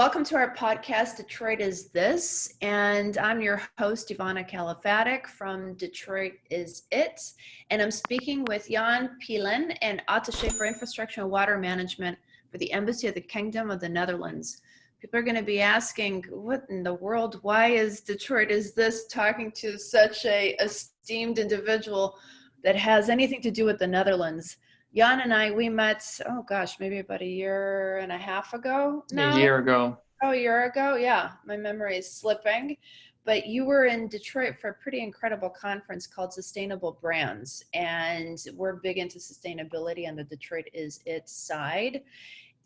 welcome to our podcast, Detroit is This, and I'm your host, Ivana Kalafatic from Detroitisit, and I'm speaking with Jan Peelen, an Attaché for Infrastructure and Water Management for the Embassy of the Kingdom of the Netherlands. People are going to be asking, what in the world, why is Detroit is This talking to such a esteemed individual that has anything to do with the Netherlands? Jan and we met, oh gosh, maybe about a year and a half ago now? A year ago. Oh, a year ago? Yeah, my memory is slipping. But you were in Detroit for a pretty incredible conference called Sustainable Brands. And we're big into sustainability on the Detroitisit side.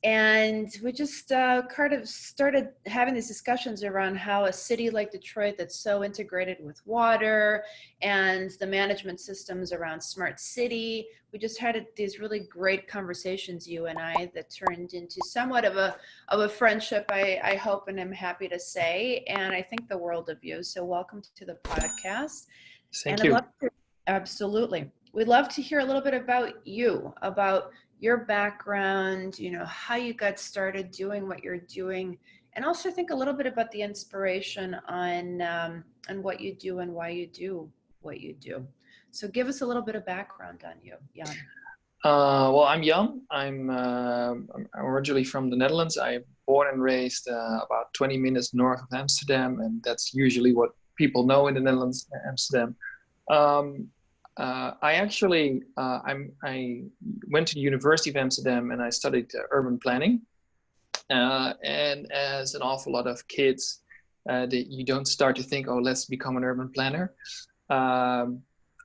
And we just kind of started having these discussions around how a city like Detroit that's so integrated with water and the management systems around smart city, we just had these really great conversations, you and I, that turned into somewhat of a friendship, I hope, and I'm happy to say. And I think the world of you. So welcome to the podcast. Thank you. Absolutely. We'd love to hear a little bit about you, about your background, you know, how you got started doing what you're doing, and also think a little bit about the inspiration on what you do and why you do what you do. So give us a little bit of background on you, Jan. Well, I'm Jan. I'm originally from the Netherlands. I'm born and raised about 20 minutes north of Amsterdam, and that's usually what people know in the Netherlands, Amsterdam. I went to the University of Amsterdam and I studied urban planning. And as an awful lot of kids, that you don't start to think, oh, let's become an urban planner.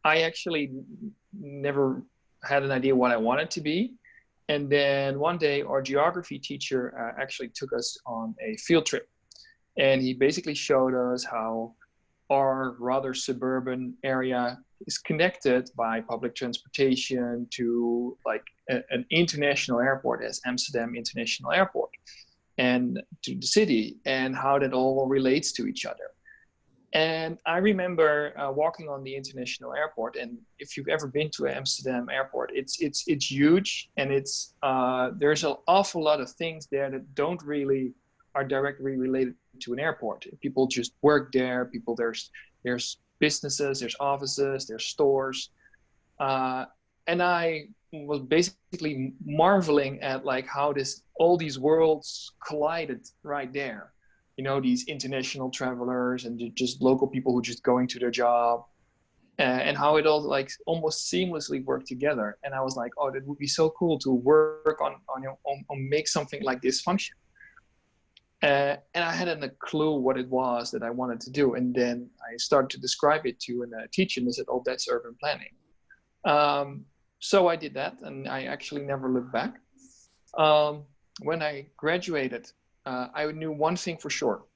I actually never had an idea what I wanted to be. And then one day our geography teacher actually took us on a field trip. And he basically showed us how our rather suburban area is connected by public transportation to like an international airport as Amsterdam International Airport and to the city, and how that all relates to each other. And I remember walking on the international airport, and if you've ever been to Amsterdam airport, it's huge, and it's there's an awful lot of things there that don't really are directly related to an airport. People just work there. There's businesses, there's offices, there's stores, and I was basically marveling at like how all these worlds collided right there. You know, these international travelers and just local people who just going to their job, and how it all like almost seamlessly worked together. And I was like, oh, that would be so cool to work on make something like this function. And I hadn't a clue what it was that I wanted to do. And then I started to describe it to a teacher, and they said, oh, that's urban planning. So I did that, and I actually never looked back. When I graduated, I knew one thing for sure.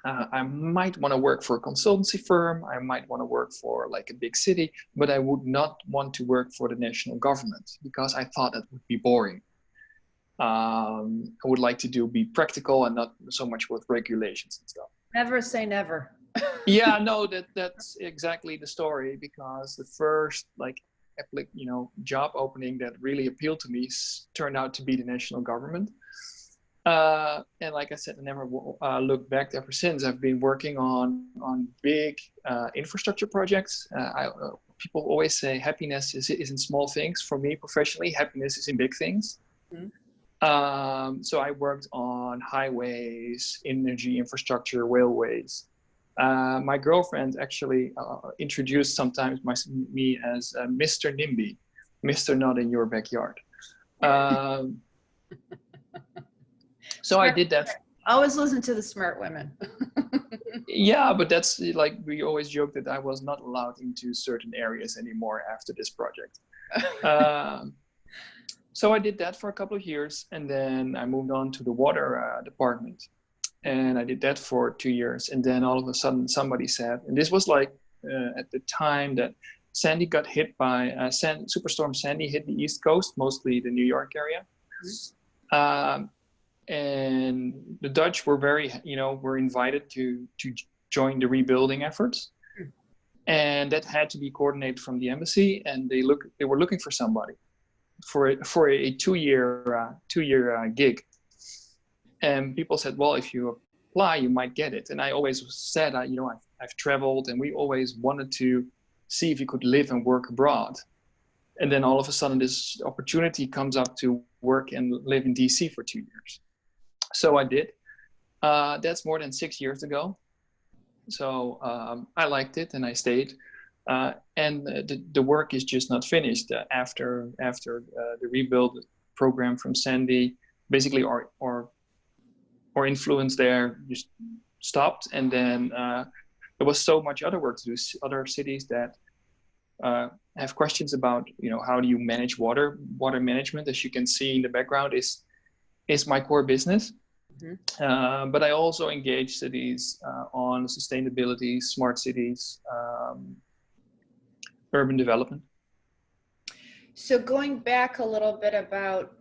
I might want to work for a consultancy firm. I might want to work for like a big city, but I would not want to work for the national government because I thought that would be boring. I would like to be practical and not so much with regulations and stuff. Never say never. Yeah, no, that's exactly the story, because the first job opening that really appealed to me turned out to be the national government. And like I said, I never looked back ever since. I've been working on big infrastructure projects. People always say happiness is in small things. For me, professionally, happiness is in big things. Mm-hmm. So I worked on highways, energy infrastructure, railways. My girlfriend actually introduced sometimes me as Mr. NIMBY, Mr. Not in Your Backyard. So smart I did that. Women. Always listen to the smart women. Yeah, but that's like, we always joke that I was not allowed into certain areas anymore after this project. So I did that for a couple of years, and then I moved on to the water department, and I did that for 2 years. And then all of a sudden somebody said, and this was like at the time that Sandy got hit by Superstorm Sandy hit the East Coast, mostly the New York area. Mm-hmm. And the Dutch were were invited to join the rebuilding efforts. Mm-hmm. And that had to be coordinated from the embassy, and they were looking for somebody for a two-year gig. And people said, well, if you apply, you might get it. And I always said, I've traveled, and we always wanted to see if you could live and work abroad. And then all of a sudden, this opportunity comes up to work and live in DC for 2 years. So I did. That's more than 6 years ago. So I liked it, and I stayed. And the work is just not finished after the rebuild program from Sandy. Basically, our influence there just stopped, and then there was so much other work to do. Other cities that have questions about, how do you manage water management? As you can see in the background, is my core business. Mm-hmm. But I also engage cities on sustainability, smart cities, urban development. So going back a little bit about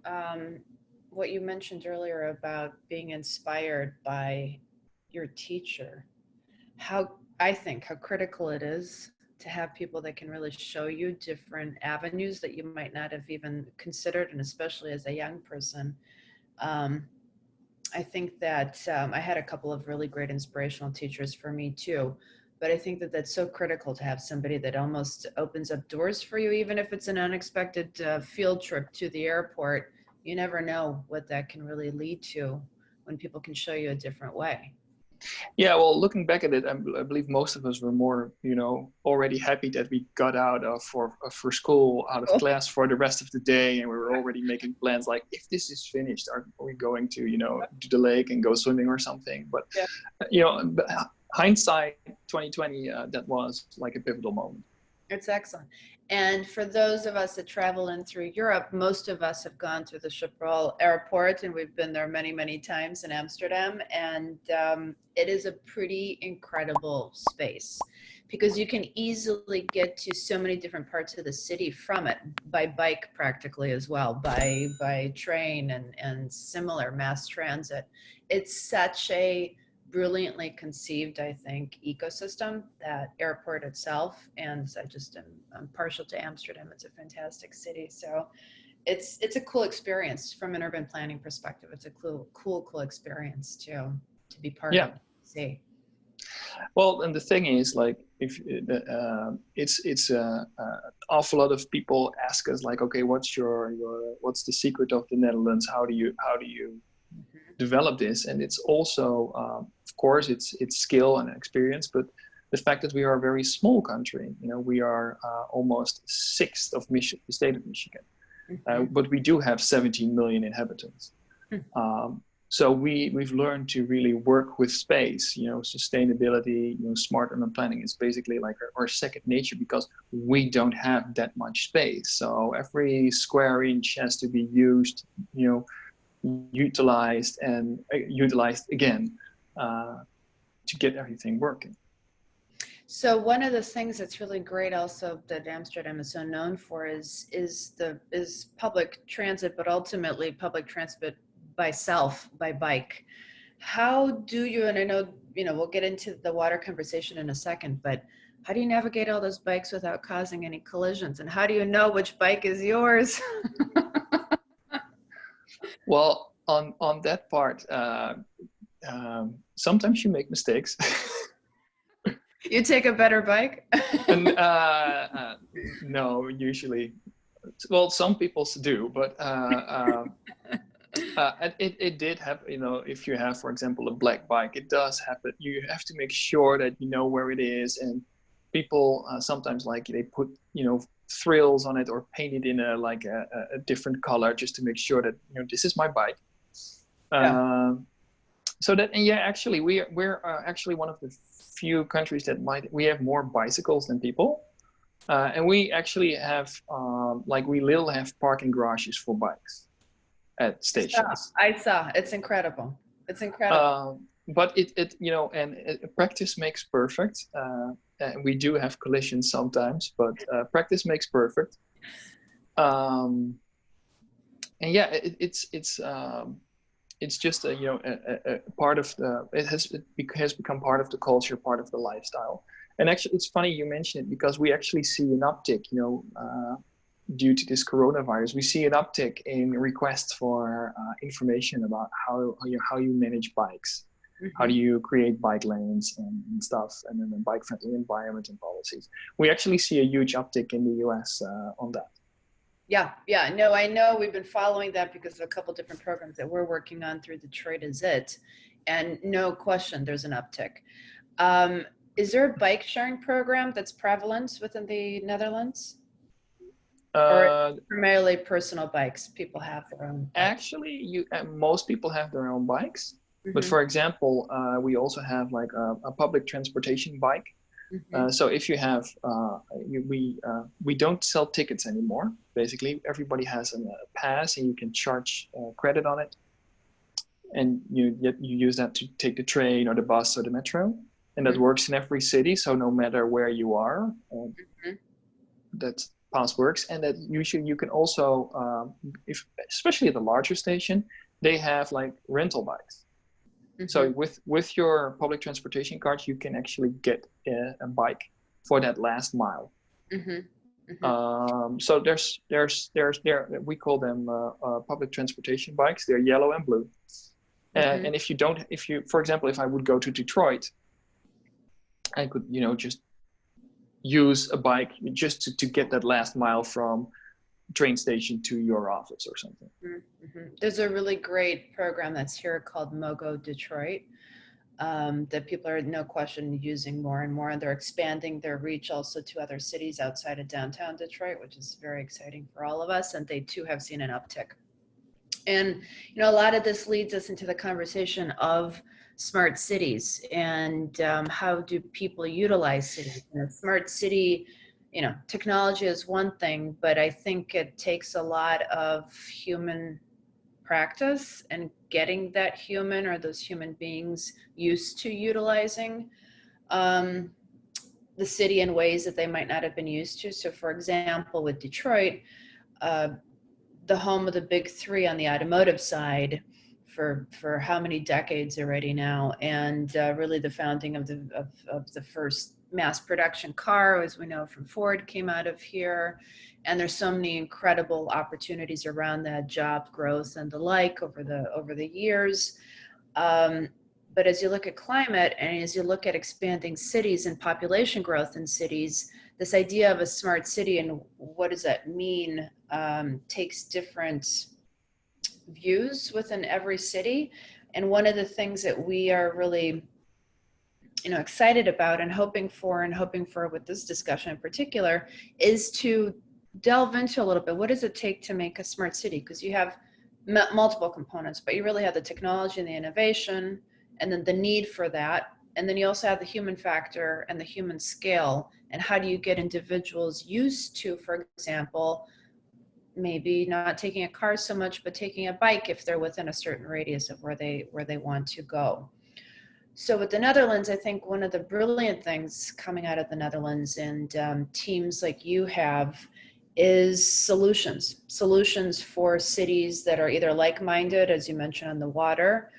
what you mentioned earlier about being inspired by your teacher, how critical it is to have people that can really show you different avenues that you might not have even considered, and especially as a young person. I think that I had a couple of really great inspirational teachers for me too, but I think that that's so critical to have somebody that almost opens up doors for you, even if it's an unexpected field trip to the airport. You never know what that can really lead to when people can show you a different way. Yeah, well, looking back at it, I believe most of us were more, already happy that we got out for school, out of class for the rest of the day, and we were already making plans like, if this is finished, are we going to, to the lake and go swimming or something? But, hindsight 2020, that was like a pivotal moment. It's excellent. And for those of us that travel in through Europe, most of us have gone through the Schiphol airport, and we've been there many, many times in Amsterdam. And it is a pretty incredible space because you can easily get to so many different parts of the city from it, by bike practically as well, by train and similar mass transit. It's such a brilliantly conceived, I think, ecosystem, that airport itself. And I'm partial to Amsterdam. It's a fantastic city. So it's a cool experience from an urban planning perspective. It's a cool experience to be part of. See. Well, and the thing is, like, if it's awful lot of people ask us, like, okay, what's the secret of the Netherlands? How do you develop this? And it's also, of course, it's skill and experience, but the fact that we are a very small country, we are almost a sixth of the state of Michigan, but we do have 17 million inhabitants. So we've learned to really work with space. Sustainability, smart urban planning is basically like our second nature, because we don't have that much space. So every square inch has to be used, utilized and utilized again to get everything working. So one of the things that's really great also that Amsterdam is so known for is public transit, but ultimately public transit by bike. How do you, and I know, we'll get into the water conversation in a second, but how do you navigate all those bikes without causing any collisions? And how do you know which bike is yours? Well, on that part, sometimes you make mistakes. You take a better bike? And, no, usually. Well, some people do, but it did happen. If you have, for example, a black bike, it does happen. You have to make sure that you know where it is, and people sometimes they put thrills on it or paint it in a different color just to make sure that this is my bike. So that, and actually we're actually one of the few countries that we have more bicycles than people, and we actually have we will have parking garages for bikes at stations. I saw. It's incredible. It's incredible. But practice makes perfect. And we do have collisions sometimes, but practice makes perfect. And yeah, it's just a part of it has become part of the culture, part of the lifestyle. And actually, it's funny you mention it, because we actually see an uptick. due to this coronavirus, we see an uptick in requests for information about how you manage bikes. How do you create bike lanes and stuff, and then a bike-friendly environment and policies. We actually see a huge uptick in the US on that. Yeah, no, I know we've been following that because of a couple different programs that we're working on through Detroitisit, and no question there's an uptick. Is there a bike sharing program that's prevalent within the Netherlands? Or primarily personal bikes, people have their own bikes? Actually, most people have their own bikes. But for example, we also have like a public transportation bike. So if you have, we don't sell tickets anymore. Basically, everybody has a pass, and you can charge credit on it, and you use that to take the train or the bus or the metro, and that works in every city. So no matter where you are, that pass works. And that usually you can also, especially at the larger station, they have like rental bikes. So with your public transportation card, you can actually get a bike for that last mile. So we call them public transportation bikes. They're yellow and blue. And if you, for example, if I would go to Detroit, I could, just use a bike just to get that last mile from train station to your office or something. There's a really great program that's here called MoGo Detroit that people are, no question, using more and more, and they're expanding their reach also to other cities outside of downtown Detroit, which is very exciting for all of us, and they too have seen an uptick. And a lot of this leads us into the conversation of smart cities and how do people utilize cities. Smart city, technology is one thing, but I think it takes a lot of human practice and getting that human or those human beings used to utilizing the city in ways that they might not have been used to. So for example, with Detroit, the home of the big three on the automotive side for how many decades already now, and really the founding of the first mass production car, as we know from Ford, came out of here. And there's so many incredible opportunities around that, job growth and the like over the years. But as you look at climate and as you look at expanding cities and population growth in cities, this idea of a smart city and what does that mean takes different views within every city. And one of the things that we are really excited about and hoping for with this discussion in particular is to delve into a little bit, what does it take to make a smart city? Because you have multiple components, but you really have the technology and the innovation, and then the need for that. And then you also have the human factor and the human scale. And how do you get individuals used to, for example, maybe not taking a car so much, but taking a bike if they're within a certain radius of where they want to go. So with the Netherlands, I think one of the brilliant things coming out of the Netherlands and teams like you have is solutions for cities that are either like-minded, as you mentioned on the water,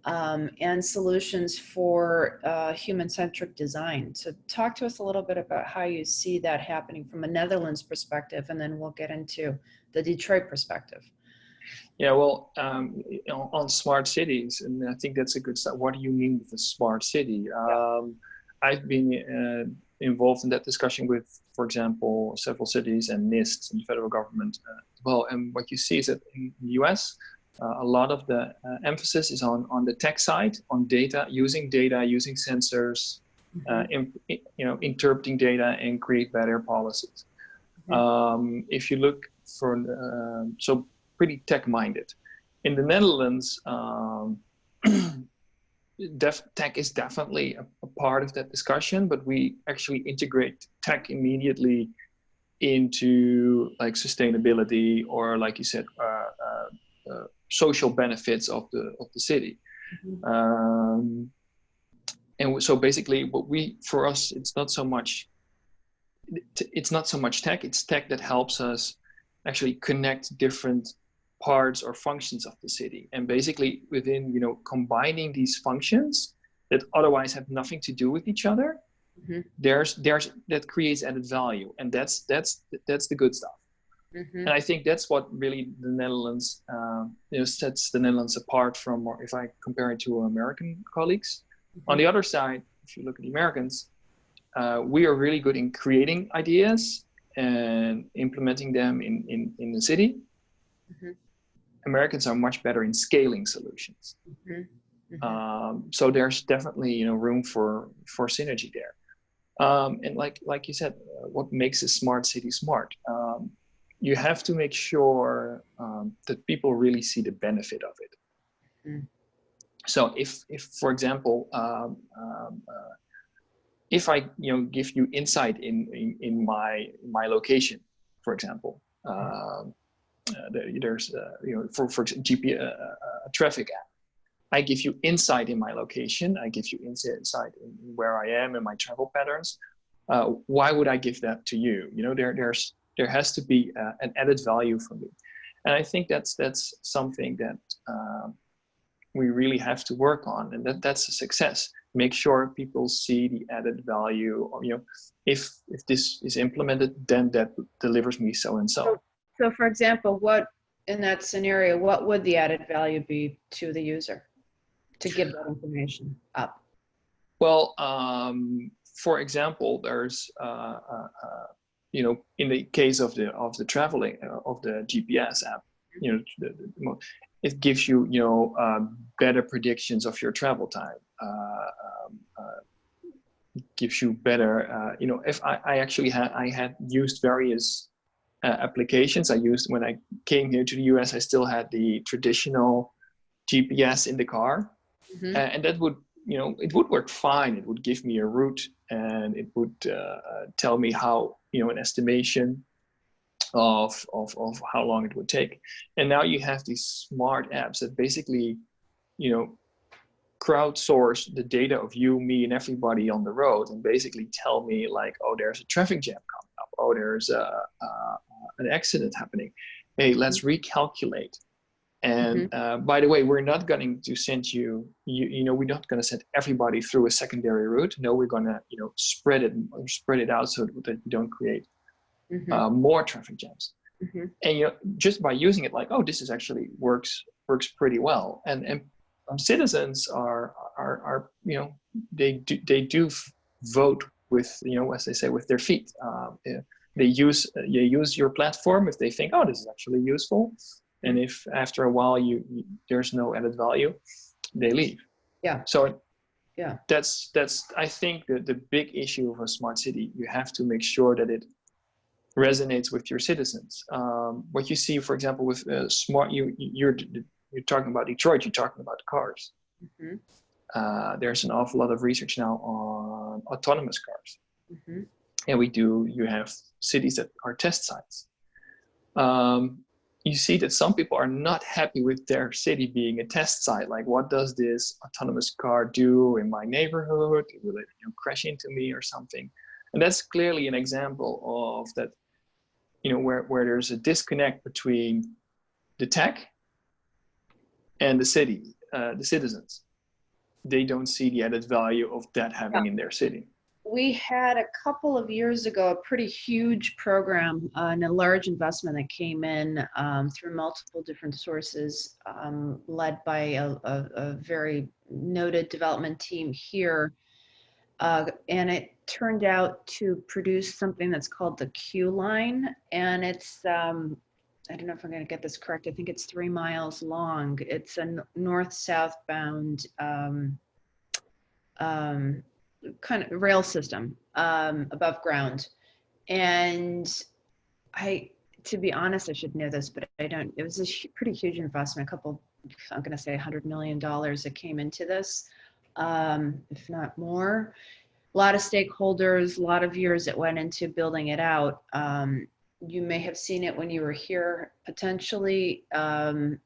and solutions for human-centric design. So talk to us a little bit about how you see that happening from a Netherlands perspective, and then we'll get into the Detroit perspective. Yeah, well, on smart cities, and I think that's a good start. What do you mean with a smart city? I've been involved in that discussion with, for example, several cities and NIST and the federal government as well. And what you see is that in the US, a lot of the emphasis is on the tech side, on data, using sensors, interpreting data and create better policies. If you look for, so pretty tech-minded. In the Netherlands, tech is definitely a part of that discussion, but we actually integrate tech immediately into like sustainability or, like you said, social benefits of the city. And so basically, for us, it's not so much tech. It's tech that helps us actually connect different parts or functions of the city, and basically within combining these functions that otherwise have nothing to do with each other, there's that creates added value, and that's the good stuff. And I think that's what really the Netherlands, sets the Netherlands apart from, or if I compare it to American colleagues. On the other side, if you look at the Americans, we are really good in creating ideas and implementing them in the city. Americans are much better in scaling solutions. So there's definitely room for synergy there. And like you said, what makes a smart city smart? You have to make sure that people really see the benefit of it. So if for example, if I give you insight in my location, for example, there's for GPS, a traffic app. I give you insight in my location. I give you insight in where I am and my travel patterns. Why would I give that to you? There has to be an added value for me, and I think that's something that we really have to work on, and that's a success. Make sure people see the added value. If this is implemented, then that delivers me so and so. So, for example, what in that scenario, what would the added value be to the user to give that information up? Well, for example, there's in the case of the traveling of the GPS app, it gives you better predictions of your travel time. Gives you better if I actually had used various applications. I used when I came here to the US. I still had the traditional GPS in the car, and that would it would work fine. It would give me a route, and it would tell me how an estimation of how long it would take. And now you have these smart apps that basically crowdsource the data of you, me, and everybody on the road, and basically tell me like, oh, there's a traffic jam coming up. Oh, there's an accident happening. Hey, let's recalculate. And by the way, we're not going to send we're not going to send everybody through a secondary route. No, we're going to spread it out so that you don't create more traffic jams. And just by using it, like, oh, this is actually works pretty well. And citizens are they do vote with as they say, with their feet. They use your platform if they think, oh, this is actually useful. And if after a while there's no added value, they leave. Yeah. So that's I think the big issue of a smart city. You have to make sure that it resonates with your citizens. What you see, for example, with smart, you're talking about Detroit. You're talking about cars. There's an awful lot of research now on autonomous cars, and you have cities that are test sites. You see that some people are not happy with their city being a test site. Like, what does this autonomous car do in my neighborhood? Will it crash into me or something? And that's clearly an example of that, where there's a disconnect between the tech and the city, the citizens. They don't see the added value of that having in their city. We had a couple of years ago a pretty huge program and a large investment that came in through multiple different sources, led by a very noted development team here. And it turned out to produce something that's called the Q line. And it's, I don't know if I'm going to get this correct. I think it's 3 miles long. It's a north-south bound kind of rail system above ground. And to be honest, I should know this, but I don't. It was a pretty huge investment, I'm going to say $100 million that came into this, if not more. A lot of stakeholders, a lot of years that went into building it out. You may have seen it when you were here, potentially. And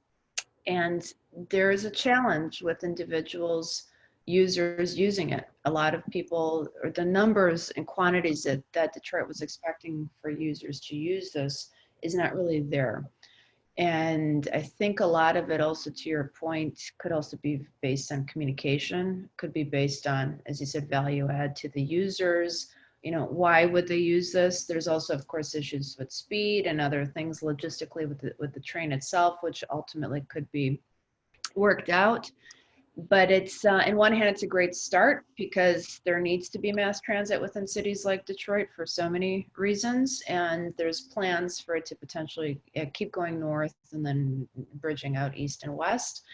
there is a challenge with individuals, users using it. A lot of people, or the numbers and quantities that Detroit was expecting for users to use this is not really there. And I think a lot of it also, to your point, could also be based on communication, could be based on, as you said, value add to the users, why would they use this? There's also, of course, issues with speed and other things logistically with the train itself, which ultimately could be worked out. But it's, in one hand, it's a great start because there needs to be mass transit within cities like Detroit for so many reasons. And there's plans for it to potentially keep going north and then bridging out east and west.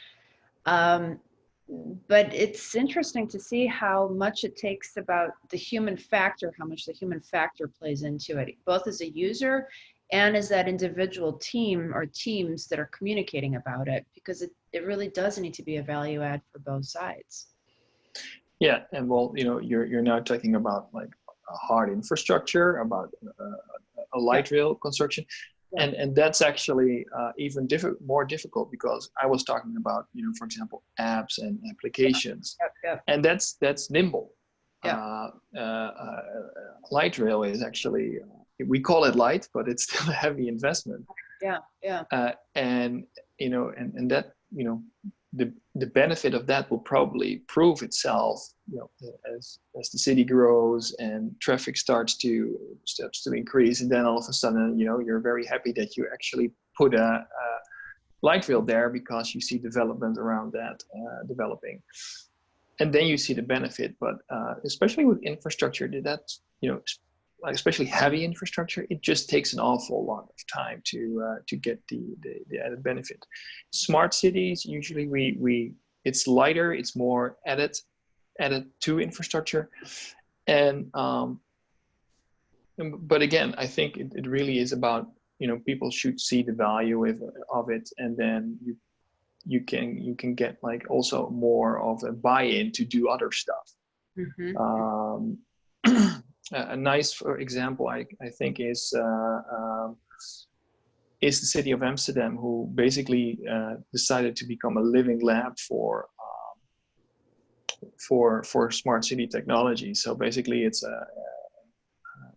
But it's interesting to see how much it takes about the human factor, how much the human factor plays into it, both as a user and as that individual team or teams that are communicating about it, because it really does need to be a value add for both sides. Yeah, and well, you're now talking about like a hard infrastructure, about a light rail construction. Yeah. And that's actually even more difficult because I was talking about, for example, apps and applications, and that's nimble. Yeah. Light rail is actually, we call it light, but it's still a heavy investment. Yeah, yeah. And that, the benefit of that will probably prove itself, as the city grows and traffic starts to increase, and then all of a sudden, you're very happy that you actually put a light rail there because you see development around that developing, and then you see the benefit. But especially with infrastructure, that's especially heavy infrastructure, it just takes an awful lot of time to get the added benefit. Smart cities, usually it's lighter, it's more added to infrastructure, and but again, I think it really is about, people should see the value of it, and then you can get like also more of a buy-in to do other stuff. Mm-hmm. A nice example, I think, is the city of Amsterdam, who basically decided to become a living lab for smart city technology. So basically, it's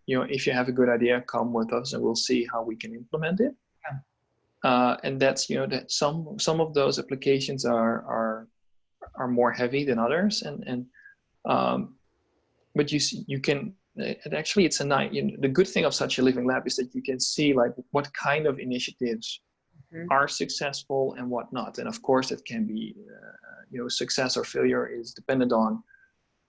if you have a good idea, come with us, and we'll see how we can implement it. Yeah. And that's that some of those applications are more heavy than others, and but you can. Actually, it's a nice. The good thing of such a living lab is that you can see like what kind of initiatives are successful and what not. And of course, it can be, success or failure is dependent on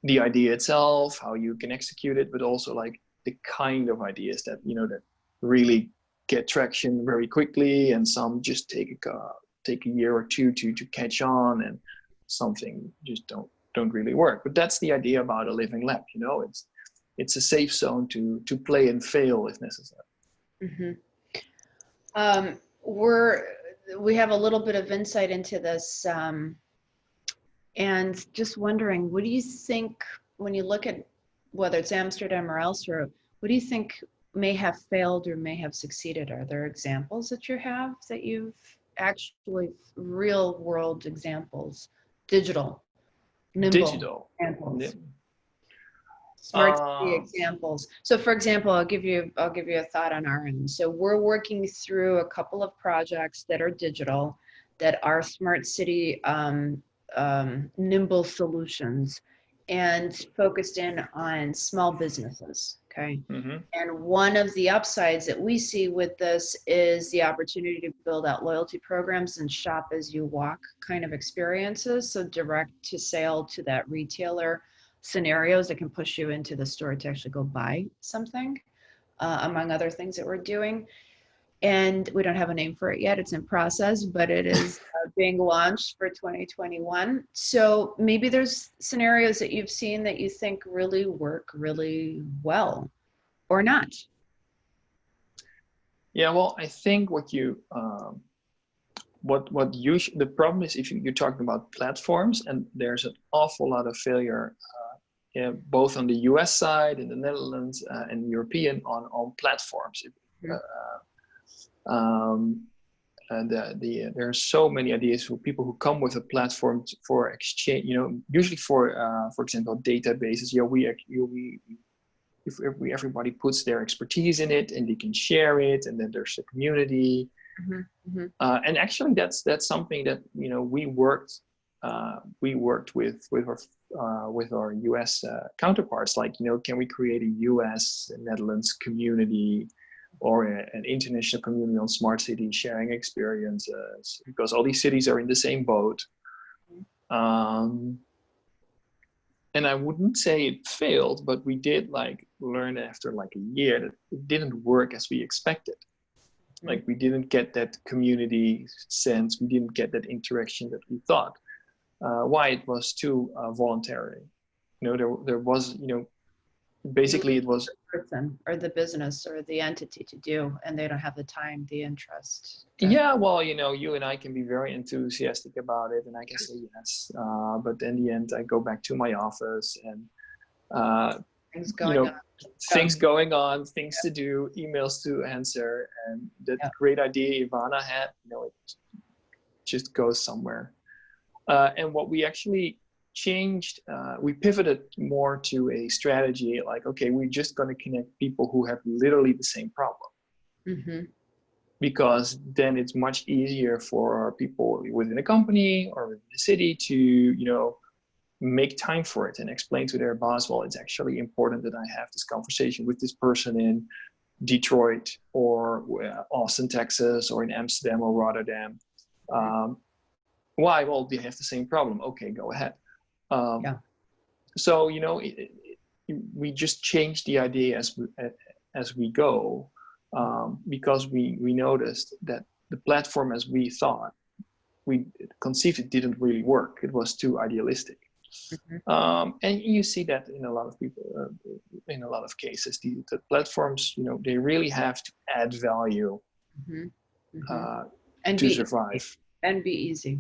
the idea itself, how you can execute it, but also like the kind of ideas that that really get traction very quickly, and some just take a year or two to catch on, and something just don't really work. But that's the idea about a living lab. It's a safe zone to play and fail if necessary. Mm-hmm. We have a little bit of insight into this, and just wondering, what do you think when you look at whether it's Amsterdam or elsewhere? What do you think may have failed or may have succeeded? Are there examples that you have that you've actually real world examples, digital, nimble examples? Yeah. Smart city examples. So for example, I'll give you a thought on our end. So we're working through a couple of projects that are digital, that are smart city nimble solutions, and focused in on small businesses. Okay. Mm-hmm. And one of the upsides that we see with this is the opportunity to build out loyalty programs and shop as you walk kind of experiences. So direct to sale to that retailer scenarios that can push you into the store to actually go buy something, among other things that we're doing. And we don't have a name for it yet. It's in process, but it is being launched for 2021. So maybe there's scenarios that you've seen that you think really work really well, or not. Yeah, well, I think the problem is if you're talking about platforms, and there's an awful lot of failure, both on the US side, in the Netherlands, and European on platforms. And there are so many ideas for people who come with a platform for exchange. Usually for example, databases. Everybody puts their expertise in it, and they can share it, and then there's a community. Mm-hmm. And actually, that's something that we worked we worked with our US counterparts, like, can we create a US Netherlands community or an international community on smart cities sharing experiences, because all these cities are in the same boat. And I wouldn't say it failed, but we did learn after a year that it didn't work as we expected. Like, we didn't get that community sense. We didn't get that interaction that we thought. Why? It was too voluntary. There was, basically it was the person or the business or the entity to do, and they don't have the time, the interest. Yeah, well, you and I can be very enthusiastic about it, and I can say yes, but in the end I go back to my office and things going on, things to do, emails to answer, and that great idea Ivana had, it just goes somewhere. And what we actually changed, we pivoted more to a strategy like, okay, we're just going to connect people who have literally the same problem. Because then it's much easier for people within a company or within the city to, make time for it and explain to their boss, well, it's actually important that I have this conversation with this person in Detroit or Austin, Texas, or in Amsterdam or Rotterdam. Why? Well, they have the same problem. Okay, go ahead. So, we just changed the idea as we go, because we noticed that the platform as we thought, we conceived it didn't really work. It was too idealistic. And you see that in a lot of people, in a lot of cases, the platforms, they really have to add value and to survive. And be easy.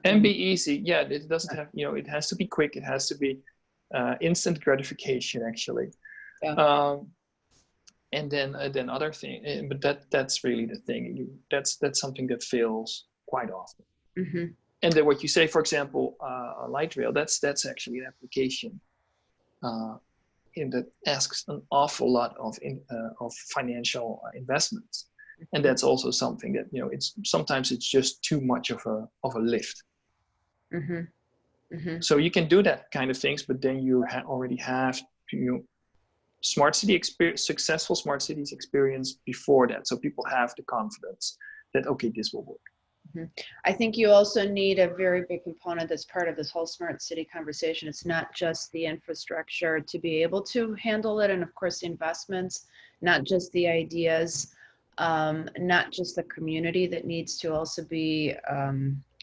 And be easy. Yeah, it doesn't have, it has to be quick. It has to be instant gratification, actually. And then other thing, but that's really the thing. That's something that fails quite often. And then what you say, for example, light rail, that's actually an application that asks an awful lot of financial investments. And that's also something that, sometimes it's just too much of a lift. So you can do that kind of things, but then you already have, smart city experience, successful smart cities experience before that. So people have the confidence that, okay, this will work. I think you also need a very big component that's part of this whole smart city conversation. It's not just the infrastructure to be able to handle it, and of course the investments, not just the ideas, not just the community that needs to also be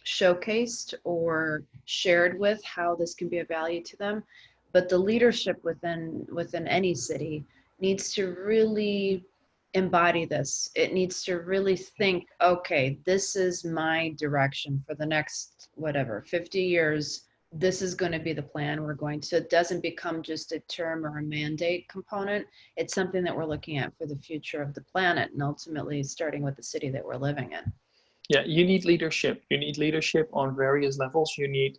showcased or shared with how this can be of value to them, but the leadership within any city needs to really embody this. It needs to really think, okay, this is my direction for the next, 50 years. This is going to be the plan we're going to. It doesn't become just a term or a mandate component. It's something that we're looking at for the future of the planet, and ultimately starting with the city that we're living in. Yeah, you need leadership. You need leadership on various levels. You need,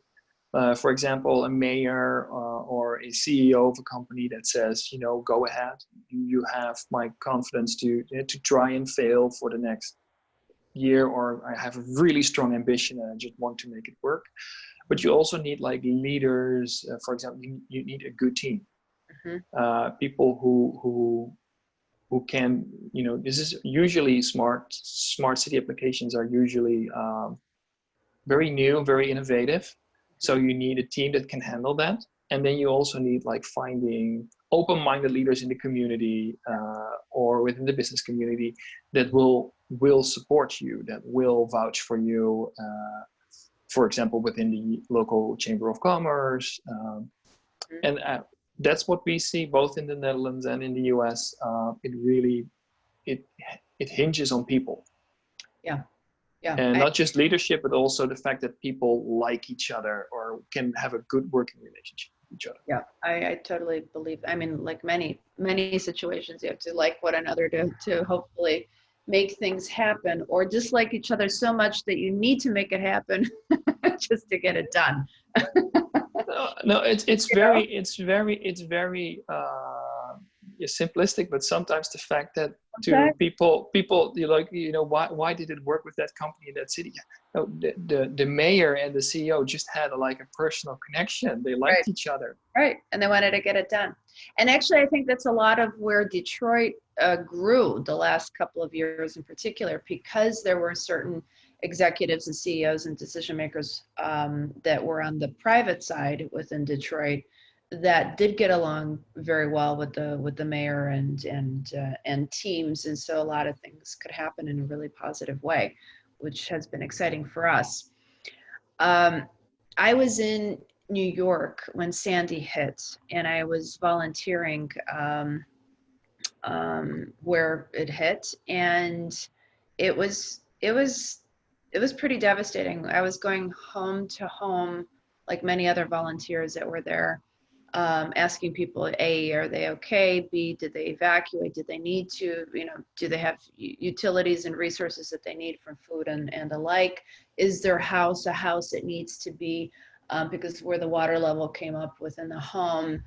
for example, a mayor or a CEO of a company that says, go ahead. You have my confidence to try and fail for the next year, or I have a really strong ambition and I just want to make it work. But you also need leaders. For example, you need a good team. People who can, this is usually smart city applications are usually very new, very innovative. So you need a team that can handle that. And then you also need finding open-minded leaders in the community or within the business community that will support you, that will vouch for you. For example, within the local Chamber of Commerce. And that's what we see both in the Netherlands and in the US. It hinges on people. Yeah. And not just leadership, but also the fact that people like each other or can have a good working relationship with each other. Yeah, I totally believe. I mean, like many situations, you have to like one another to hopefully make things happen, or dislike each other so much that you need to make it happen just to get it done. No, it's very simplistic, but sometimes the fact that Okay. to people, you like, why did it work with that company in that city? No, the mayor and the CEO just had like a personal connection. They Right. liked each other. Right. And they wanted to get it done. And actually, I think that's a lot of where Detroit grew the last couple of years in particular, because there were certain executives and CEOs and decision makers that were on the private side within Detroit that did get along very well with the mayor and teams. And so a lot of things could happen in a really positive way, which has been exciting for us. I was in New York when Sandy hit, and I was volunteering where it hit, and it was it was it was pretty devastating. I was going home to home, like many other volunteers that were there, asking people, A, are they okay? B, did they evacuate? Did they need to? Do they have utilities and resources that they need from food and the like? Is their house a house that needs to be, because where the water level came up within the home,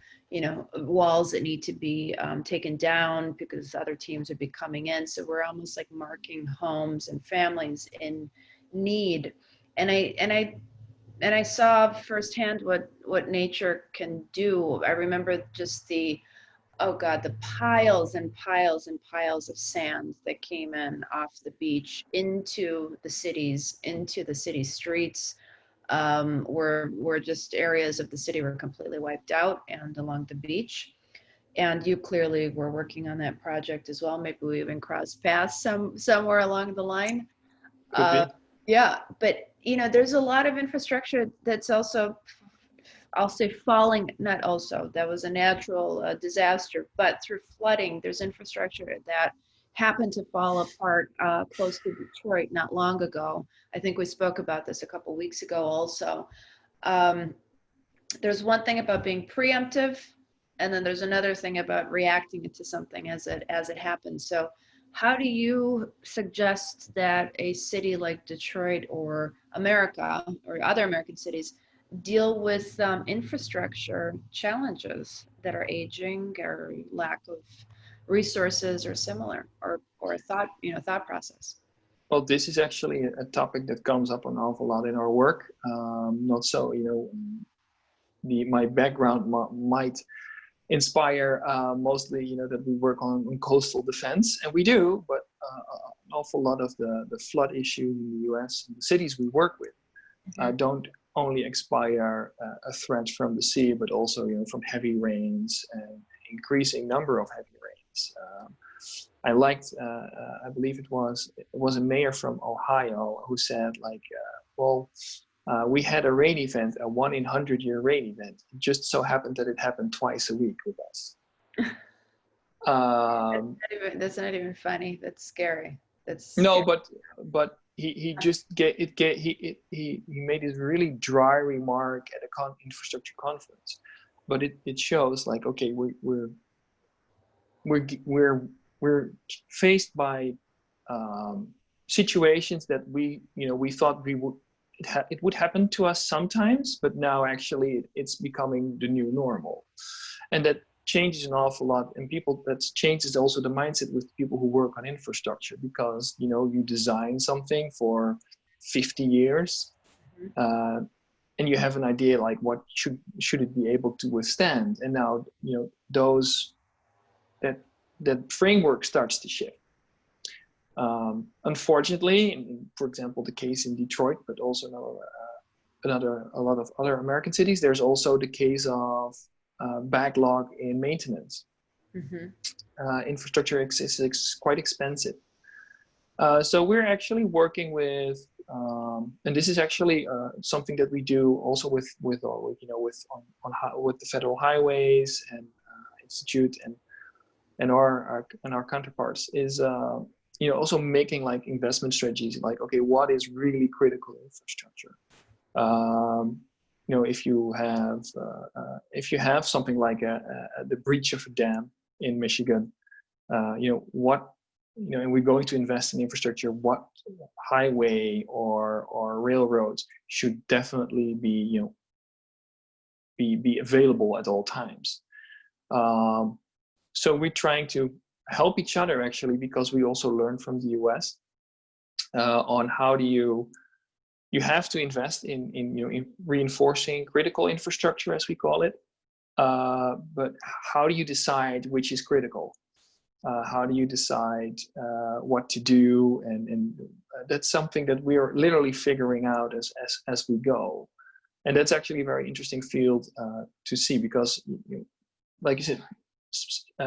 walls that need to be taken down because other teams would be coming in. So we're almost like marking homes and families in need. And I saw firsthand what nature can do. I remember just the piles and piles and piles of sand that came in off the beach into the city streets, were just areas of the city were completely wiped out and along the beach. And you clearly were working on that project as well. Maybe we even crossed paths somewhere along the line. Could be. Yeah, but there's a lot of infrastructure that's also, I'll say falling, not also, that was a natural disaster, but through flooding, there's infrastructure that happened to fall apart close to Detroit not long ago. I think we spoke about this a couple weeks ago also. Um, there's one thing about being preemptive, and then there's another thing about reacting to something as it happens. So how do you suggest that a city like Detroit or America or other American cities deal with infrastructure challenges that are aging or lack of resources or similar, or thought process? Well, this is actually a topic that comes up an awful lot in our work. Not so, my background might inspire mostly, that we work on coastal defense, and we do, but an awful lot of the flood issue in the US and the cities we work with don't only expire a threat from the sea, but also from heavy rains and increasing number of heavy rains. I liked, I believe it was a mayor from Ohio who said like, we had a rain event, a 1 in 100-year rain event. It just so happened that it happened twice a week with us. That's not even funny. That's scary. That's no, scary. but he just he made this really dry remark at a infrastructure conference, but it shows like, okay, we're faced by situations that we thought it would happen to us sometimes, but now actually it's becoming the new normal, and that changes an awful lot. And that changes also the mindset with people who work on infrastructure, because you design something for 50 years, and you have an idea like what should it be able to withstand, and now that framework starts to shift. Unfortunately, for example, the case in Detroit, but also a lot of other American cities, there's also the case of backlog in maintenance. Infrastructure is quite expensive. So we're actually working with, and this is actually something that we do also with the Federal Highways and Institute and our counterparts, is also making like investment strategies, like, okay, what is really critical infrastructure? If you have something like the breach of a dam in Michigan, and we're going to invest in infrastructure, what highway or railroads should definitely be available at all times. So we're trying to help each other, actually, because we also learn from the US on how do you have to invest in reinforcing critical infrastructure, as we call it. But how do you decide which is critical? How do you decide what to do? And that's something that we are literally figuring out as we go. And that's actually a very interesting field to see, because, like you said,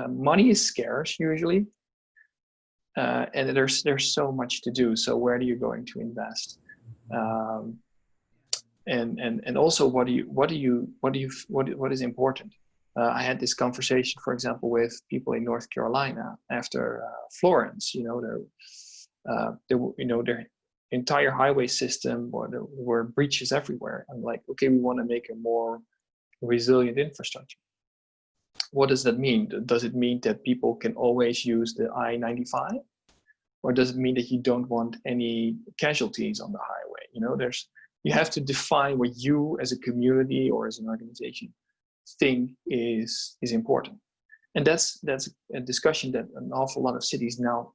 money is scarce usually, and there's so much to do. So where are you going to invest? And also what is important? I had this conversation, for example, with people in North Carolina after Florence. Their entire highway system, or there were breaches everywhere. I'm like, okay, we want to make a more resilient infrastructure. What does that mean? Does it mean that people can always use the I-95? Or does it mean that you don't want any casualties on the highway? You have to define what you as a community or as an organization think is important. And that's a discussion that an awful lot of cities now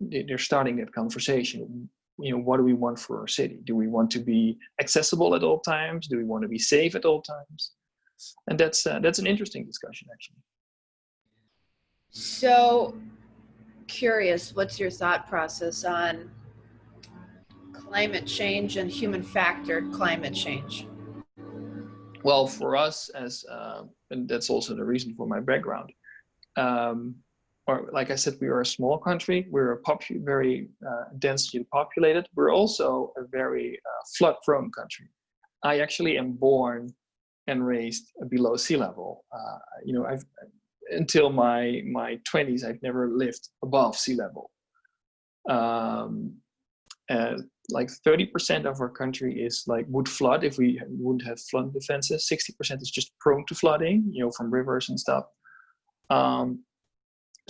they're starting that conversation. What do we want for our city? Do we want to be accessible at all times? Do we want to be safe at all times? And that's an interesting discussion, actually. So curious, what's your thought process on climate change and human factored climate change? Well, for us, and that's also the reason for my background, or like I said, we are a small country. We're very densely populated. We're also a very flood-prone country. I actually am born and raised below sea level. Until my 20s, I've never lived above sea level. Like 30% of our country would flood if we wouldn't have flood defenses. 60% is just prone to flooding, from rivers and stuff.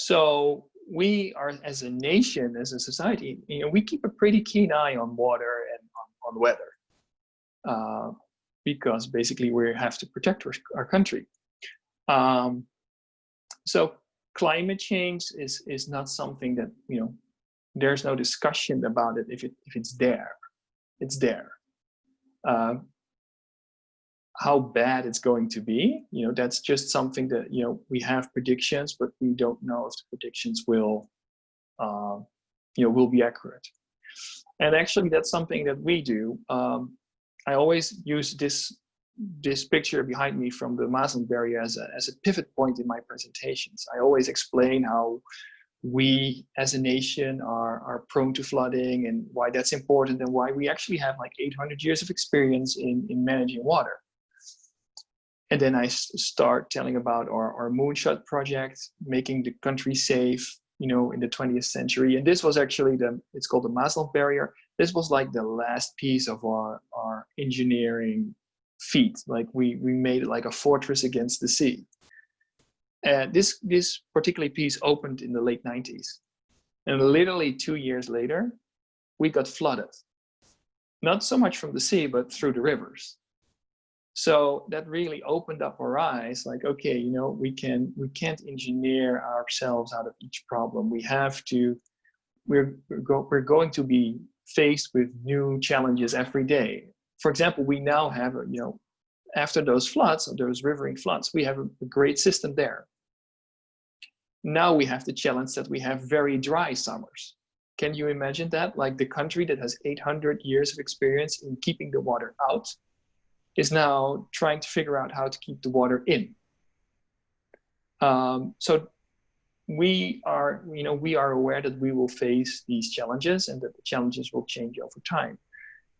So we are, as a nation, as a society, we keep a pretty keen eye on water and on weather, because basically we have to protect our country. So climate change is not something that, there's no discussion about it. If it's there, it's there. How bad it's going to be, that's just something that, we have predictions, but we don't know if the predictions will be accurate. And actually, that's something that we do. I always use this picture behind me from the Maasland Barrier as a pivot point in my presentations. I always explain how we as a nation are prone to flooding, and why that's important, and why we actually have like 800 years of experience in managing water. And then I start telling about our moonshot project, making the country safe, in the 20th century. And this was actually it's called the Maasland Barrier. This was like the last piece of our engineering feat. Like we made it like a fortress against the sea. And this particular piece opened in the late 90s. And literally 2 years later, we got flooded. Not so much from the sea, but through the rivers. So that really opened up our eyes, like, okay, we can't engineer ourselves out of each problem. We're going to be faced with new challenges every day. For example, we now have, after those floods, those riverine floods, we have a great system there. Now we have the challenge that we have very dry summers. Can you imagine that? Like the country that has 800 years of experience in keeping the water out is now trying to figure out how to keep the water in. So we are aware that we will face these challenges, and that the challenges will change over time.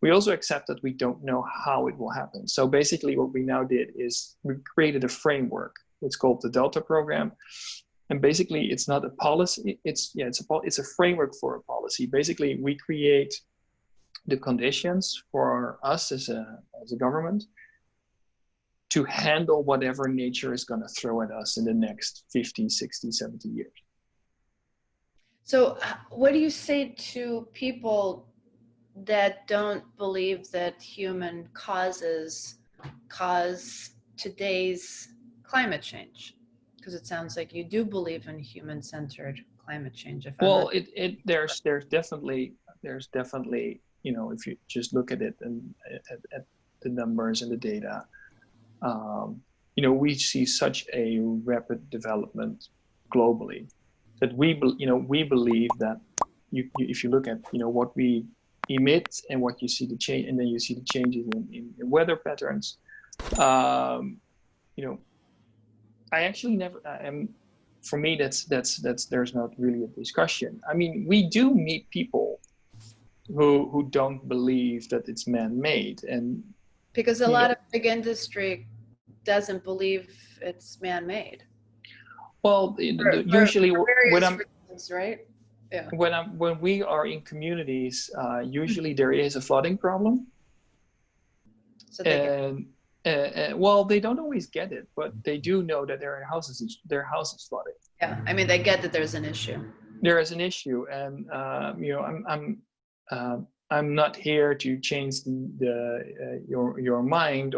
We also accept that we don't know how it will happen. So basically what we now did is we created a framework. It's called the Delta program. And basically it's not a policy, it's a framework for a policy. Basically we create the conditions for us as a government to handle whatever nature is going to throw at us in the next 50, 60, 70 years. So what do you say to people that don't believe that human causes cause today's climate change? Because it sounds like you do believe in human-centered climate change, if I'm Well, not. there's definitely, you know, if you just look at it and at the numbers and the data, you know, we see such a rapid development globally that we believe that if you look at, you know, what we emit and what you see the change, and then you see the changes in weather patterns. You know, I actually never am. For me, that's there's not really a discussion. I mean, we do meet people who don't believe that it's man-made, and Because a you lot know, of big industry doesn't believe it's man-made well, usually for when various I'm reasons, right? Yeah. when we are in communities, usually there is a flooding problem, So they get, and well, they don't always get it, but they do know that their houses flooded. yeah. I mean, they get that there's an issue. There is an issue, and you know, I'm not here to change your mind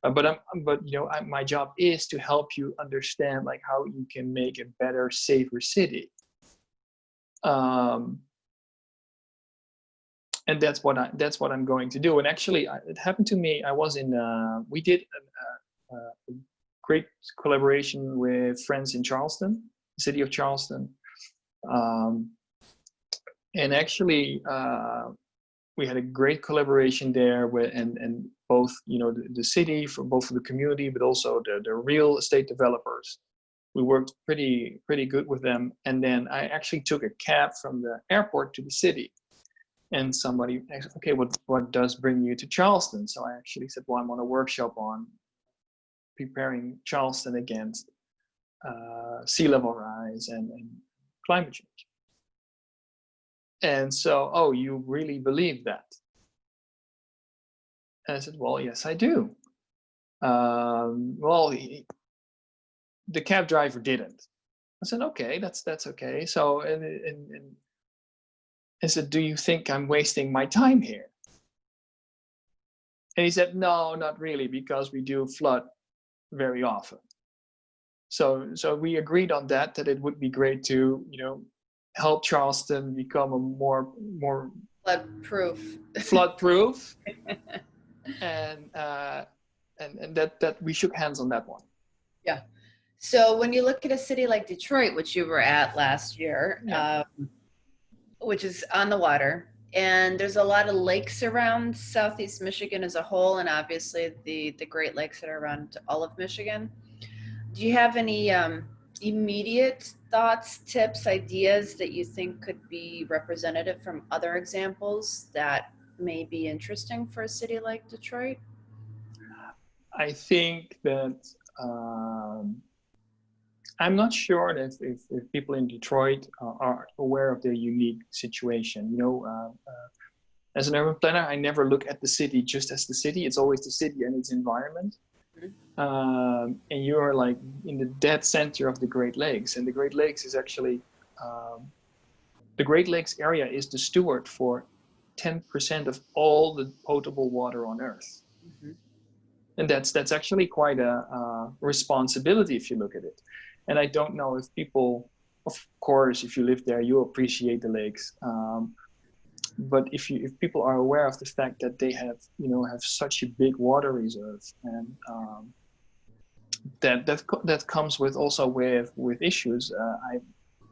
but you know, my job is to help you understand like how you can make a better, safer city. And that's what I'm going to do. And actually, it happened to me. I was in we did a great collaboration with friends in Charleston, the city of Charleston. And actually, we had a great collaboration there with, and both, you know, the city, for both for the community, but also the real estate developers. We worked pretty good with them. And then I actually took a cab from the airport to the city. And somebody asked, okay, what does bring you to Charleston? So I actually said, well, I'm on a workshop on preparing Charleston against sea level rise and climate change. And so, oh, you really believe that? And I said, well, yes, I do. Well, the cab driver didn't. I said, okay, that's okay. So, and I said, do you think I'm wasting my time here? And he said, no, not really, because we do flood very often. So we agreed on that it would be great to, you know, help Charleston become a more Flood-proof. flood-proof, and that we shook hands on that one. Yeah. So when you look at a city like Detroit, which you were at last year, Yeah. which is on the water, and there's a lot of lakes around Southeast Michigan as a whole, and obviously the Great Lakes that are around all of Michigan. Do you have any immediate thoughts, tips, ideas that you think could be representative from other examples that may be interesting for a city like Detroit? I think that I'm not sure that if people in Detroit are aware of their unique situation. You know, as an urban planner, I never look at the city just as the city. It's always the city and its environment. And you're like in the dead center of the Great Lakes, and the Great Lakes is actually the Great Lakes area is the steward for 10% of all the potable water on Earth. Mm-hmm. And that's actually quite a responsibility if you look at it. And I don't know if people, of course, if you live there, you appreciate the lakes. But if people are aware of the fact that they have, you know, have such a big water reserve, and that comes with also with issues.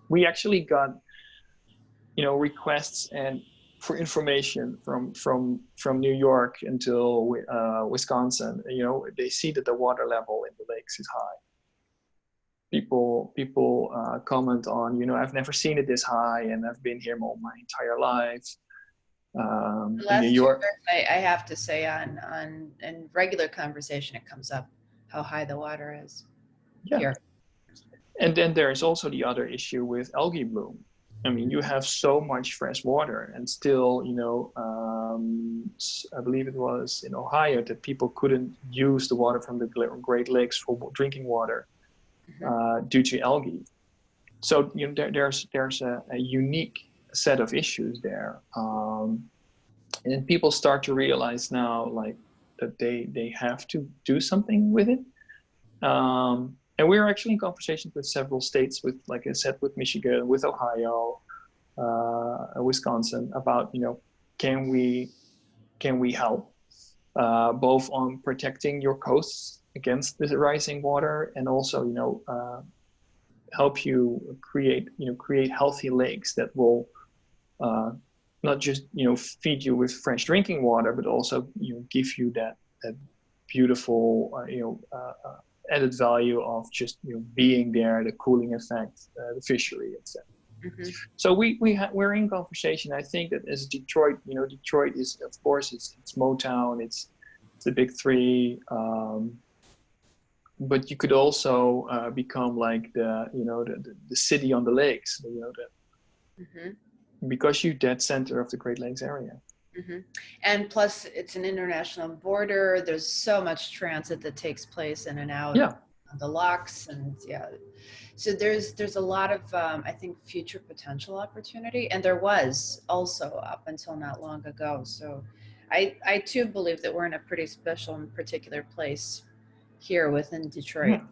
We actually got, you know, requests and for information from New York until Wisconsin. You know, they see that the water level in the lakes is high. People comment on, you know, I've never seen it this high, and I've been here all my entire life. The In last New 2 York, years, I have to say, on in regular conversation, it comes up how high the water is yeah. here. And then there's also the other issue with algae bloom. I mean, you have so much fresh water, and still, you know, I believe it was in Ohio that people couldn't use the water from the Great Lakes for drinking water due to algae. So, you know, there's a unique set of issues there, and people start to realize now, like, that they have to do something with it. And we're actually in conversations with several states, with, like I said, with Michigan, with Ohio, Wisconsin, about, can we help both on protecting your coasts against the rising water, and also, help you create healthy lakes that will not just feed you with fresh drinking water, but also give you that beautiful added value of just being there, the cooling effect, the fishery, etc. Mm-hmm. So we're in conversation. I think that as Detroit, Detroit is, of course, it's Motown, it's the big three, but you could also become like the city on the lakes, Mm-hmm. because you're dead center of the Great Lakes area. Mm-hmm. And plus, it's an international border. There's so much transit that takes place in and out Yeah. of the locks, and so there's a lot of I think future potential opportunity, and there was also up until not long ago. So I too believe that we're in a pretty special and particular place here within Detroit. Yeah.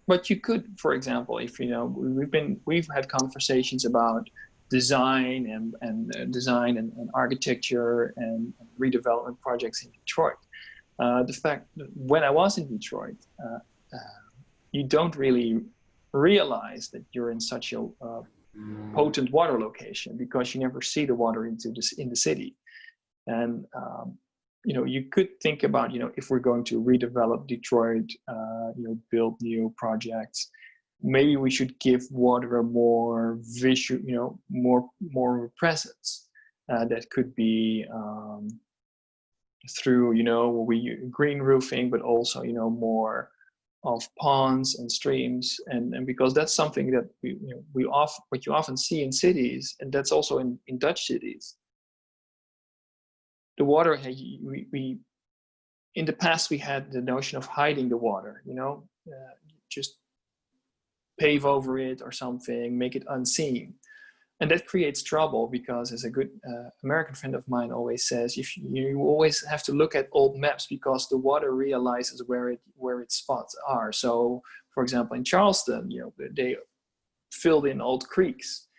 But you could, for example, if we've had conversations about design and architecture and redevelopment projects in Detroit. The fact that when I was in Detroit, you don't really realize that you're in such a potent water location, because you never see the water in the city. And you could think about, if we're going to redevelop Detroit, build new projects, maybe we should give water a more visual, more presence. That could be through, green roofing, but also, more of ponds and streams, and because that's something that what you often see in cities, and that's also in Dutch cities. The water, we in the past we had the notion of hiding the water, just pave over it or something, make it unseen, and that creates trouble, because, as a good American friend of mine always says, if you always have to look at old maps, because the water realizes where its spots are. So, for example, in Charleston, they filled in old creeks.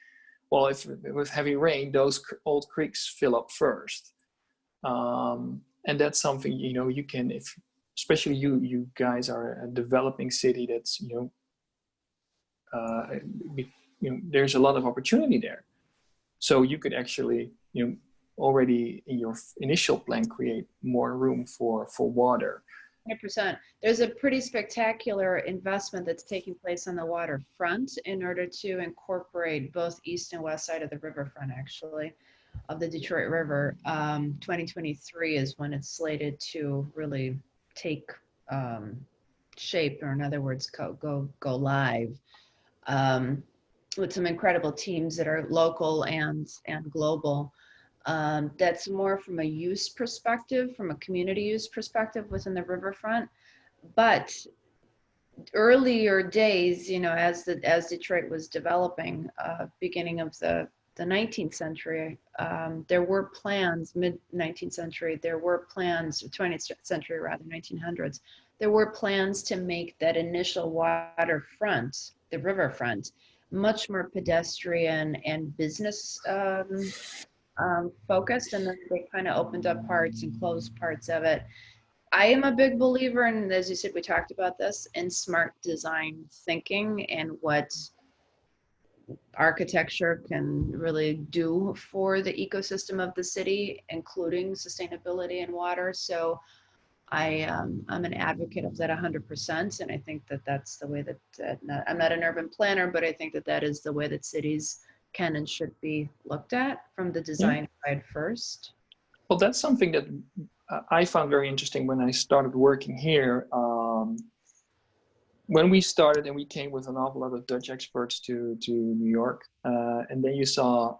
Well, if with heavy rain, those old creeks fill up first. And that's something you can, if especially you guys are a developing city that's there's a lot of opportunity there, so you could actually already in your initial plan create more room for water. 100%. There's a pretty spectacular investment that's taking place on the waterfront in order to incorporate both east and west side of the riverfront, actually, of the Detroit River. 2023 is when it's slated to really take shape, or in other words, go live, with some incredible teams that are local and global. That's more from a use perspective, from a community use perspective within the riverfront. But earlier days, as Detroit was developing, beginning of the 19th century, there were plans, mid 19th century, there were plans, 20th century rather, 1900s, there were plans to make that initial waterfront, the riverfront, much more pedestrian and business focused, and then they kind of opened up parts and closed parts of it. I am a big believer in, as you said, we talked about this, in smart design thinking and what architecture can really do for the ecosystem of the city, including sustainability and water. So I'm an advocate of that 100%, and I think that that's the way that I'm not an urban planner, but I think that that is the way that cities can and should be looked at from the design side first. Well, that's something that I found very interesting when I started working here. When we started, and we came with an awful lot of Dutch experts to New York, and then you saw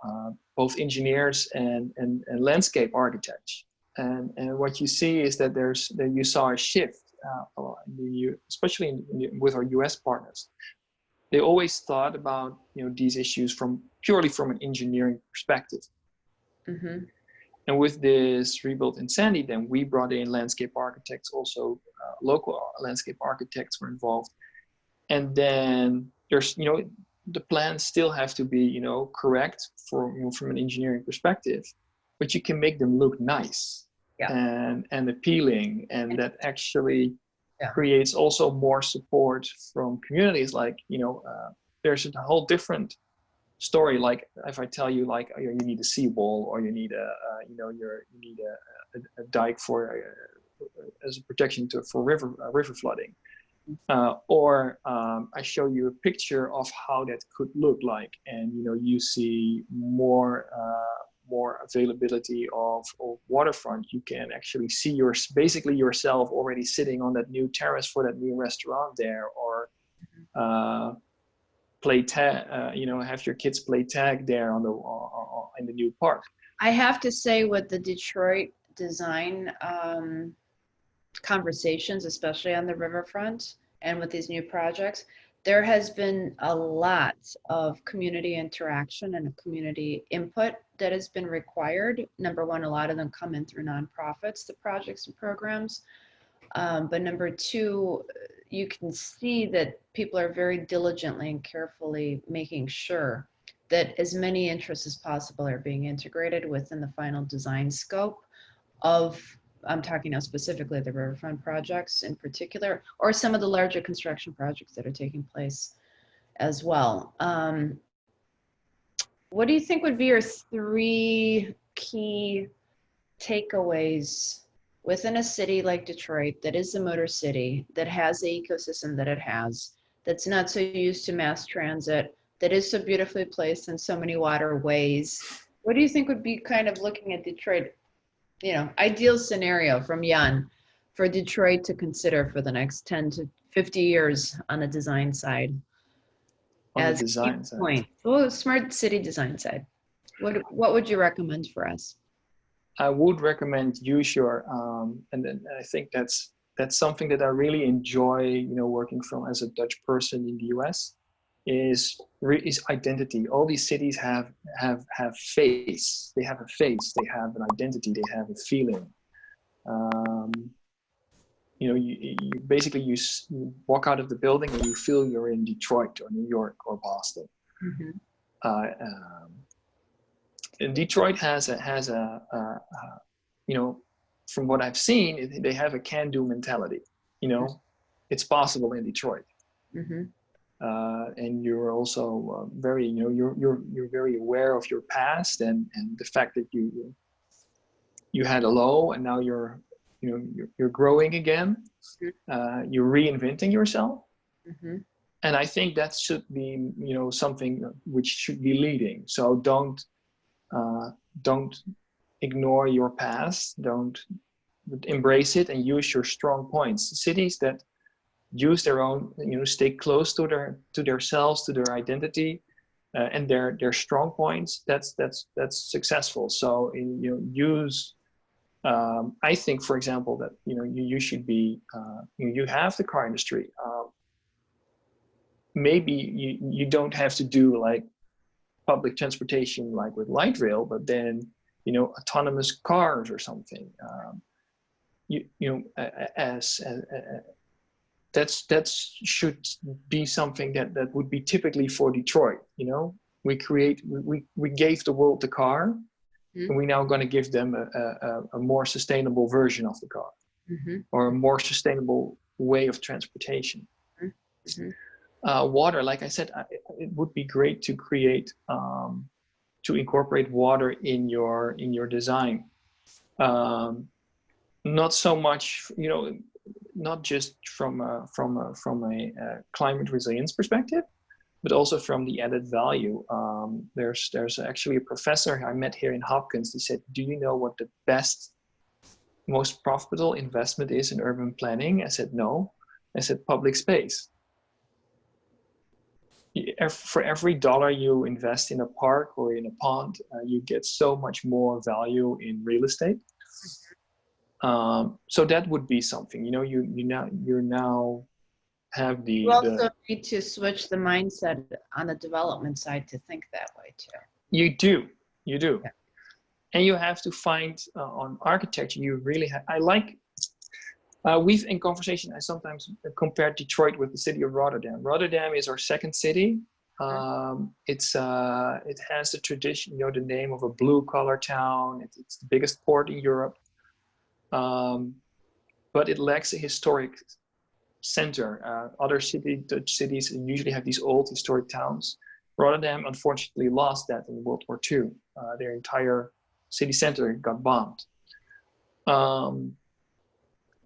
both engineers and landscape architects. And what you see is that you saw a shift, especially with our U.S. partners. They always thought about these issues purely from an engineering perspective. Mm-hmm. And with this rebuild in Sandy, then we brought in landscape architects, also local landscape architects were involved. And then there's, the plans still have to be, correct from an engineering perspective, but you can make them look nice, Yeah. and appealing, and that actually Yeah. creates also more support from communities. Like, there's a whole different story. Like if I tell you, like, you need a seawall, or you need you need a dike for as a protection for river flooding. Or I show you a picture of how that could look like, and you see more availability of waterfront. You can actually see basically yourself already sitting on that new terrace for that new restaurant there, or play tag. Have your kids play tag there in the new park. I have to say, with the Detroit design conversations, especially on the riverfront and with these new projects, there has been a lot of community interaction and community input that has been required. Number one, a lot of them come in through nonprofits, the projects and programs. But number two, you can see that people are very diligently and carefully making sure that as many interests as possible are being integrated within the final design scope of, I'm talking now specifically the riverfront projects in particular, or some of the larger construction projects that are taking place as well. What do you think would be your 3 key takeaways within a city like Detroit, that is the Motor City, that has the ecosystem that it has, that's not so used to mass transit, that is so beautifully placed in so many waterways? What do you think would be, kind of looking at Detroit, ideal scenario from Jan for Detroit to consider for the next 10 to 50 years on the design side? On As the design side. Point. Well, smart city design side. What would you recommend for us? I would recommend use your, and then I think that's something that I really enjoy, working from as a Dutch person in the US, is identity. All these cities have face. They have a face. They have an identity. They have a feeling. You basically you walk out of the building and you feel you're in Detroit or New York or Boston. Mm-hmm. And Detroit has a from what I've seen, they have a can-do mentality. It's possible in Detroit. Mm-hmm. And you're also very, you're very aware of your past and the fact that you had a low and now you're growing again. You're reinventing yourself. Mm-hmm. And I think that should be, something which should be leading. So don't ignore your past. Don't embrace it and use your strong points. Cities that use their own, stay close to themselves, to their identity, and their strong points. That's successful. So use. I think, for example, that you should be. You have the car industry. Maybe you don't have to do like public transportation like with light rail, but then autonomous cars or something. That should be something that would be typically for Detroit. We gave the world the car, mm-hmm. and we're now going to give them a more sustainable version of the car, mm-hmm. or a more sustainable way of transportation. Mm-hmm. Water, like I said, it would be great to create to incorporate water in your design. Not so much, not just from a climate resilience perspective, but also from the added value. There's actually a professor I met here in Hopkins. He said, "Do you know what the best, most profitable investment is in urban planning?" I said, "No." I said, "Public space." For every dollar you invest in a park or in a pond, you get so much more value in real estate. So that would be something. You now have the. You also need to switch the mindset on the development side to think that way too. You do, yeah. And you have to find on architecture. You really have. I like. We've, in conversation, I sometimes compare Detroit with the city of Rotterdam. Rotterdam is our second city. It has the tradition, the name of a blue-collar town. It's the biggest port in Europe, but it lacks a historic center. Other Dutch cities usually have these old historic towns. Rotterdam, unfortunately, lost that in World War II. Their entire city center got bombed.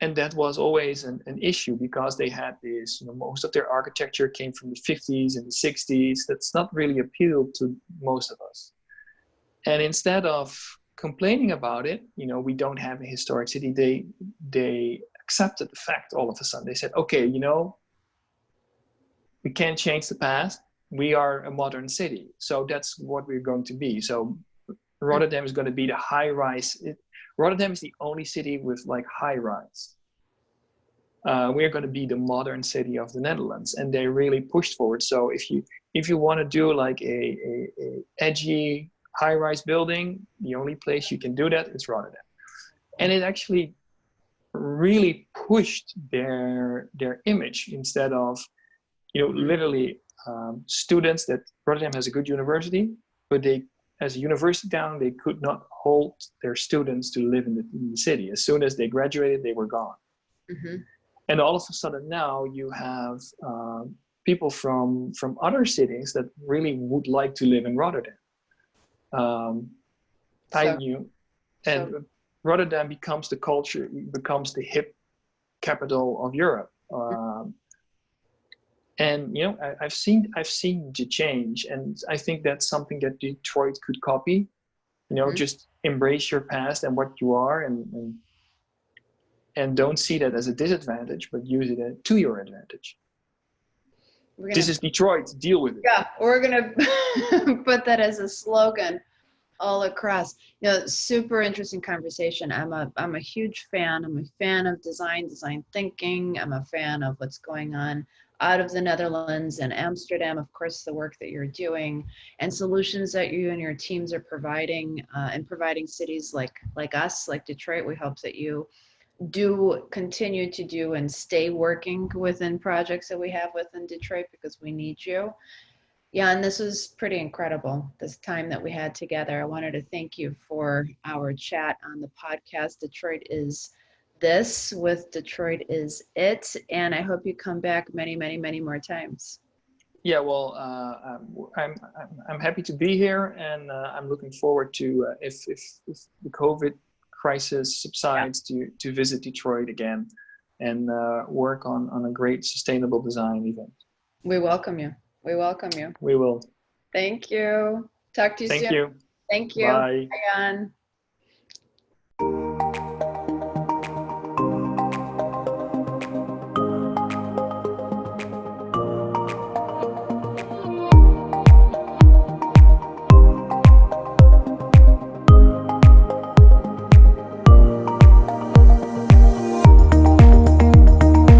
And that was always an issue because they had this, most of their architecture came from the 50s and the 60s. That's not really appealed to most of us. And instead of complaining about it, we don't have a historic city, they accepted the fact all of a sudden. They said, okay, we can't change the past. We are a modern city. So that's what we're going to be. So Rotterdam is going to be the high rise. Rotterdam is the only city with high rise. We're going to be the modern city of the Netherlands, and they really pushed forward. So if you want to do a edgy high rise building, the only place you can do that is Rotterdam, and it actually really pushed their image instead of literally students. That Rotterdam has a good university, but they, as a university town, they could not hold their students to live in the city. As soon as they graduated, they were gone. Mm-hmm. And all of a sudden now you have people from other cities that really would like to live in Rotterdam. Rotterdam becomes the culture, becomes the hip capital of Europe. And I've seen the change, and I think that's something that Detroit could copy. Just embrace your past and what you are, and don't see that as a disadvantage, but use it to your advantage. This is Detroit. Deal with it. Yeah, we're gonna put that as a slogan all across. Super interesting conversation. I'm a huge fan. I'm a fan of design thinking. I'm a fan of what's going on out of the Netherlands and Amsterdam, of course, the work that you're doing and solutions that you and your teams are providing, and providing cities like us, like Detroit. We hope that you do continue to do and stay working within projects that we have within Detroit, because we need you. Yeah, and this was pretty incredible, this time that we had together. I wanted to thank you for our chat on the podcast, Detroit is This with Detroit is It. And I hope you come back many, many, many more times. Yeah, well, I'm happy to be here, and I'm looking forward to, if the COVID crisis subsides, to visit Detroit again and work on a great sustainable design event. We welcome you. We welcome you. We will. Thank you. Talk to you soon. Thank you. Thank you. Bye. Bye, Jan.